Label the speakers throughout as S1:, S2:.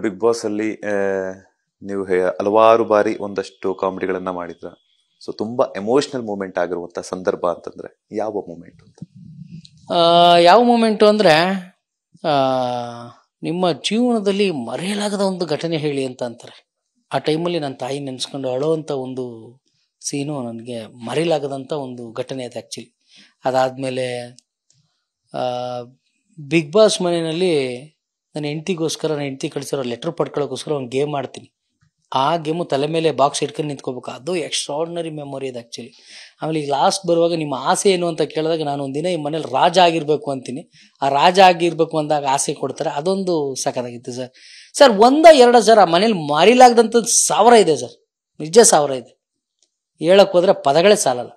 S1: Big boss ಅಲ್ಲಿ ನೀವು ಹಲವಾರು ಬಾರಿ ಒಂದಷ್ಟು ಕಾಮಿಡಿಗಳನ್ನ ಮಾಡಿದ್ರ. ಸೊ ತುಂಬಾ ಎಮೋಷನಲ್ ಮೂಮೆಂಟ್ ಆಗಿರುವಂತ ಸಂದರ್ಭ ಅಂತಂದ್ರೆ ಯಾವ ಮೂಮೆಂಟ್ ಅಂತ?
S2: ಯಾವ ಮೂಮೆಂಟು ಅಂದರೆ ನಿಮ್ಮ ಜೀವನದಲ್ಲಿ ಮರೆಯಲಾಗದ ಒಂದು ಘಟನೆ ಹೇಳಿ ಅಂತ ಅಂತಾರೆ. ಆ ಟೈಮಲ್ಲಿ ನನ್ನ ತಾಯಿ ನೆನೆಸ್ಕೊಂಡು ಅಳೋವಂಥ ಒಂದು ಸೀನು ನನಗೆ ಮರೆಯಲಾಗದಂಥ ಒಂದು ಘಟನೆ ಅದು ಆ್ಯಕ್ಚುಲಿ. ಅದಾದಮೇಲೆ ಬಿಗ್ ಬಾಸ್ ಮನೆಯಲ್ಲಿ ನನ್ನ ಹೆಂಡ್ತಿಗೋಸ್ಕರ, ನನ್ನ ಹೆಂಡ್ತಿ ಕಳಿಸಿರೋ ಲೆಟ್ರ್ ಪಡ್ಕೊಳ್ಳೋಕ್ಕೋಸ್ಕರ ಒಂದು ಗೇಮ್ ಆಡ್ತೀನಿ. ಆ ಗೇಮು ತಲೆ ಮೇಲೆ ಬಾಕ್ಸ್ ಇಟ್ಕೊಂಡು ನಿಂತ್ಕೋಬೇಕು. ಅದು ಎಕ್ಸ್ಟ್ರಾರ್ಡಿನರಿ ಮೆಮೊರಿ ಅದು ಆ್ಯಕ್ಚುಲಿ. ಆಮೇಲೆ ಈಗ ಲಾಸ್ಟ್ ಬರುವಾಗ ನಿಮ್ಮ ಆಸೆ ಏನು ಅಂತ ಕೇಳಿದಾಗ ನಾನು ಒಂದಿನ ಈ ಮನೇಲಿ ರಾಜ ಆಗಿರಬೇಕು ಅಂತೀನಿ. ಆ ರಾಜ ಆಗಿರ್ಬೇಕು ಅಂದಾಗ ಆಸೆ ಕೊಡ್ತಾರೆ. ಅದೊಂದು ಸಖತ್ತಾಗಿತ್ತು ಸರ್. ಸರ್ 1-2 ಸರ್ ಆ ಮನೇಲಿ ಮರಿಲಾಗ್ದಂಥದ್ದು 1000 ಇದೆ ಸರ್, ನಿಜ 1000 ಇದೆ. ಹೇಳಕ್ ಹೋದ್ರೆ ಪದಗಳೇ ಸಾಲಲ್ಲ.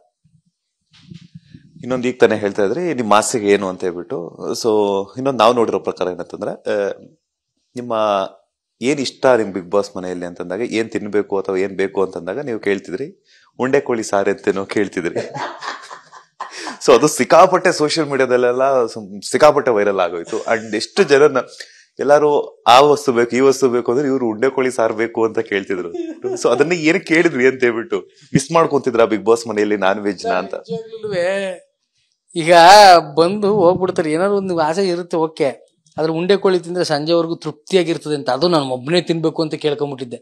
S1: ಇನ್ನೊಂದು ಈಗ ತಾನೇ ಹೇಳ್ತಾ ಇದ್ರಿ ನಿಮ್ಮ ಆಸೆಗೆ ಏನು ಅಂತ ಹೇಳ್ಬಿಟ್ಟು. ಸೊ ಇನ್ನೊಂದು ನಾವು ನೋಡಿರೋ ಪ್ರಕಾರ ಏನಂತಂದ್ರೆ ನಿಮ್ಮ ಏನ್ ಇಷ್ಟ ನಿಮ್ ಬಿಗ್ ಬಾಸ್ ಮನೆಯಲ್ಲಿ ಅಂತಂದಾಗ, ಏನ್ ತಿನ್ಬೇಕು ಅಥವಾ ಏನ್ ಬೇಕು ಅಂತಂದಾಗ ನೀವು ಕೇಳ್ತಿದ್ರಿ ಉಂಡೆ ಕೋಳಿ ಸಾರು ಅಂತೇನೋ ಕೇಳ್ತಿದ್ರಿ. ಸೊ ಅದು ಸಿಕ್ಕಾಪಟ್ಟೆ ಸೋಷಿಯಲ್ ಮೀಡಿಯಾದಲ್ಲೆಲ್ಲ ಸಿಕ್ಕಾಪಟ್ಟೆ ವೈರಲ್ ಆಗೋಯ್ತು. ಅಂಡ್ ಎಷ್ಟು ಜನ ಎಲ್ಲಾರು ಆ ವಸ್ತು ಬೇಕು ಈ ವಸ್ತು ಬೇಕು ಅಂದ್ರೆ ಇವ್ರು ಉಂಡೆ ಕೋಳಿ ಸಾರು ಬೇಕು ಅಂತ ಕೇಳ್ತಿದ್ರು. ಸೊ ಅದನ್ನ ಏನ್ ಕೇಳಿದ್ವಿ ಅಂತ ಹೇಳ್ಬಿಟ್ಟು ಮಿಸ್ ಮಾಡ್ಕೊಂತಿದ್ರ ಬಿಗ್ ಬಾಸ್ ಮನೆಯಲ್ಲಿ ನಾನ್ ವೆಜ್ ನ ಅಂತ?
S2: ಈಗ ಬಂದು ಹೋಗ್ಬಿಡ್ತಾರೆ, ಏನಾದ್ರು ಒಂದು ಆಸೆ ಇರುತ್ತೆ, ಓಕೆ. ಅದ್ರ ಉಂಡೆ ಕೋಳಿ ತಿಂದ್ರೆ ಸಂಜೆವರೆಗೂ ತೃಪ್ತಿಯಾಗಿರ್ತದೆ ಅಂತ ಅದು ನಾನು ಒಬ್ಬನೇ ತಿನ್ಬೇಕು ಅಂತ ಕೇಳ್ಕೊಂಬಿಟ್ಟಿದ್ದೆ.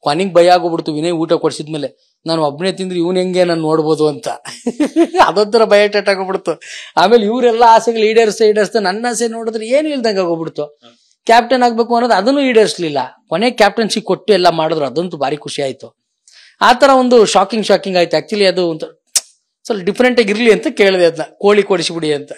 S2: ಕೊನೆಗೆ ಭಯ ಆಗೋಗ್ಬಿಡ್ತು ವಿನಯ್ ಊಟ ಕೊಡ್ಸಿದ್ಮೇಲೆ. ನಾನು ಒಬ್ಬನೇ ತಿಂದ್ರೆ ಇವ್ನ ಹೆಂಗೆ ನಾನು ನೋಡ್ಬೋದು ಅಂತ ಅದೊಂಥರ ಭಯ ಟೇಟ್ ಆಗೋಗ್ಬಿಡ್ತು. ಆಮೇಲೆ ಇವರೆಲ್ಲ ಆಸೆಗಳು ಈಡೇರಿಸ್ತಾ ನನ್ನ ಆಸೆ ನೋಡಿದ್ರೆ ಏನು ಇಲ್ದಂಗೆ ಆಗೋಗ್ಬಿಡ್ತು. ಕ್ಯಾಪ್ಟನ್ ಆಗ್ಬೇಕು ಅನ್ನೋದು ಅದನ್ನು ಈಡೇರಿಸಲಿಲ್ಲ. ಕೊನೆಗೆ ಕ್ಯಾಪ್ಟನ್ಸಿ ಕೊಟ್ಟು ಎಲ್ಲ ಮಾಡಿದ್ರು, ಅದಂತೂ ಭಾರಿ ಖುಷಿ ಆಯ್ತು. ಆ ತರ ಒಂದು ಶಾಕಿಂಗ್ ಆಯ್ತು ಆಕ್ಚುಲಿ. ಅದು ಒಂದು ಸ್ವಲ್ಪ ಡಿಫ್ರೆಂಟ್ ಆಗಿ ಇರ್ಲಿ ಅಂತ ಕೇಳಿದೆ, ಅದನ್ನ ಕೋಳಿ ಕೊಡಿಸಿಬಿಡಿ ಅಂತ.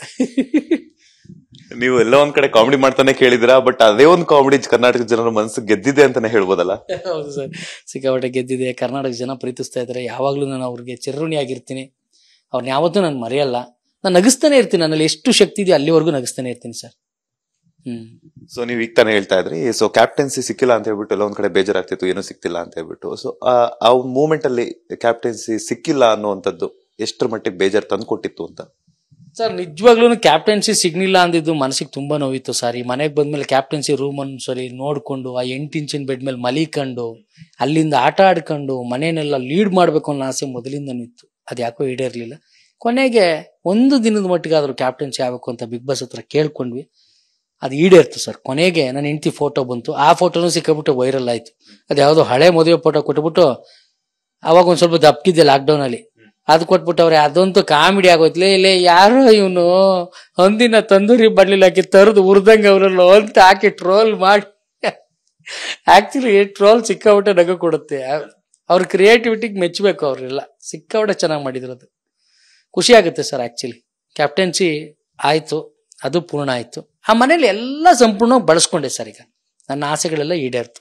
S1: ನೀವು ಎಲ್ಲ ಒಂದ್ ಕಡೆ ಕಾಮಿಡಿ ಮಾಡ್ತಾನೆ ಕೇಳಿದಿರಾ, ಬಟ್ ಅದೇ ಒಂದು ಕಾಮಿಡಿ ಕರ್ನಾಟಕ ಜನರ ಮನಸ್ಸು ಗೆದ್ದಿದೆ ಅಂತಾನೆ ಹೇಳ್ಬೋದಲ್ಲ?
S2: ಹೌದು ಸರ್, ಸಿಕ್ಕಾಪಟ್ಟೆ ಗೆದ್ದಿದೆ. ಕರ್ನಾಟಕ ಜನ ಪ್ರೀತಿಸ್ತಾ ಇದ್ದಾರೆ. ಯಾವಾಗ್ಲೂ ನಾನು ಅವ್ರಿಗೆ ಚಿರಋಣಿ ಆಗಿರ್ತೀನಿ. ಅವ್ರನ್ನ ಯಾವತ್ತೂ ನಾನು ಮರೆಯಲ್ಲ. ನಾನು ನಗಿಸ್ತಾನೆ ಇರ್ತೀನಿ. ನನ್ನಲ್ಲಿ ಎಷ್ಟು ಶಕ್ತಿ ಇದೆಯೋ ಅಲ್ಲಿವರೆಗೂ ನಗಿಸ್ತಾನೆ ಇರ್ತೀನಿ ಸರ್.
S1: ಸೊ ನೀವ್ ಈಗ ತಾನೇ ಹೇಳ್ತಾ ಇದ್ರಿ, ಸೊ ಕ್ಯಾಪ್ಟನ್ಸಿ ಸಿಕ್ಕಿಲ್ಲ ಅಂತ ಹೇಳ್ಬಿಟ್ಟು ಎಲ್ಲ ಒಂದ್ ಕಡೆ ಬೇಜಾರಾಗ್ತಿತ್ತು, ಏನೂ ಸಿಕ್ತಿಲ್ಲ ಅಂತ ಹೇಳ್ಬಿಟ್ಟು. ಸೊ ಆ ಮೂಮೆಂಟ್ ಅಲ್ಲಿ ಕ್ಯಾಪ್ಟನ್ಸಿ ಸಿಕ್ಕಿಲ್ಲ ಅನ್ನುವಂಥದ್ದು ಎಷ್ಟರ ಮಟ್ಟಿಗೆ ಬೇಜಾರು ತಂದು ಕೊಟ್ಟಿತ್ತು ಅಂತ?
S2: ಸರ್ ನಿಜವಾಗ್ಲೂ ಕ್ಯಾಪ್ಟನ್ಸಿ ಸಿಗ್ಲಿಲ್ಲ ಅಂದಿದ್ದು ಮನಸ್ಸಿಗೆ ತುಂಬಾ ನೋವಿತ್ತು ಸರ್. ಈ ಮನೆಗೆ ಬಂದ್ಮೇಲೆ ಕ್ಯಾಪ್ಟನ್ಸಿ ರೂಮ್ ಅನ್ನು ಸರಿ ನೋಡ್ಕೊಂಡು, ಆ 8 ಇಂಚಿನ ಬೆಡ್ ಮೇಲೆ ಮಲಿಕೊಂಡು, ಅಲ್ಲಿಂದ ಆಟ ಆಡ್ಕೊಂಡು ಮನೆಯನ್ನೆಲ್ಲ ಲೀಡ್ ಮಾಡ್ಬೇಕು ಅನ್ನೋ ಆಸೆ ಮೊದಲಿಂದನೂ ಇತ್ತು. ಅದು ಯಾಕೋ ಈಡೇರ್ಲಿಲ್ಲ. ಕೊನೆಗೆ ಒಂದು ದಿನದ ಮಟ್ಟಿಗಾದ್ರೂ ಕ್ಯಾಪ್ಟನ್ಸಿ ಆಗ್ಬೇಕು ಅಂತ ಬಿಗ್ ಬಾಸ್ ಹತ್ರ ಕೇಳ್ಕೊಂಡ್ವಿ. ಅದು ಈಡೇರ್ತು ಸರ್. ಕೊನೆಗೆ ನನ್ನ ಹೆಂಡತಿ ಫೋಟೋ ಬಂತು. ಆ ಫೋಟೋನು ಸಿಕ್ಕಾಬಿಟ್ಟು ವೈರಲ್ ಆಯ್ತು. ಅದು ಯಾವುದೋ ಹಳೆ ಮದುವೆ ಫೋಟೋ ಕೊಟ್ಬಿಟ್ಟು, ಅವಾಗ ಒಂದ್ ಸ್ವಲ್ಪ ದಪ್ಕಿದ್ದೆ ಲಾಕ್ಡೌನ್ ಅಲ್ಲಿ, ಅದು ಕೊಟ್ಬಿಟ್ಟವ್ರೆ. ಅದಂತೂ ಕಾಮಿಡಿ ಆಗೋಯ್ತಲೇ. ಇಲ್ಲೇ ಯಾರೋ ಇವನು ಒಂದಿನ ತಂದೂರಿ ಬರ್ಲಿಲ್ಲ ಹಾಕಿ ತರದು ಉರ್ದಂಗ ಅವರಲ್ಲ ಅಂತ ಹಾಕಿ ಟ್ರೋಲ್ ಮಾಡಿ. ಆಕ್ಚುಲಿ ಟ್ರೋಲ್ ಸಿಕ್ಕಾಬಿಟ್ಟೆ ನಗು ಕೊಡುತ್ತೆ. ಅವ್ರ ಕ್ರಿಯೇಟಿವಿಟಿಗೆ ಮೆಚ್ಚಬೇಕು. ಅವರೆಲ್ಲ ಸಿಕ್ಕಾಬಿಟ್ಟೆ ಚೆನ್ನಾಗಿ ಮಾಡಿದ್ರು. ಅದು ಖುಷಿ ಆಗುತ್ತೆ ಸರ್. ಆಕ್ಚುಲಿ ಕ್ಯಾಪ್ಟನ್ಸಿ ಆಯ್ತು, ಅದು ಪೂರ್ಣ ಆಯ್ತು. ಆ ಮನೇಲಿ ಎಲ್ಲ ಸಂಪೂರ್ಣವಾಗಿ ಬಳಸ್ಕೊಂಡೆ ಸರ್. ಈಗ ನನ್ನ ಆಸೆಗಳೆಲ್ಲ ಈಡೇರ್ತು.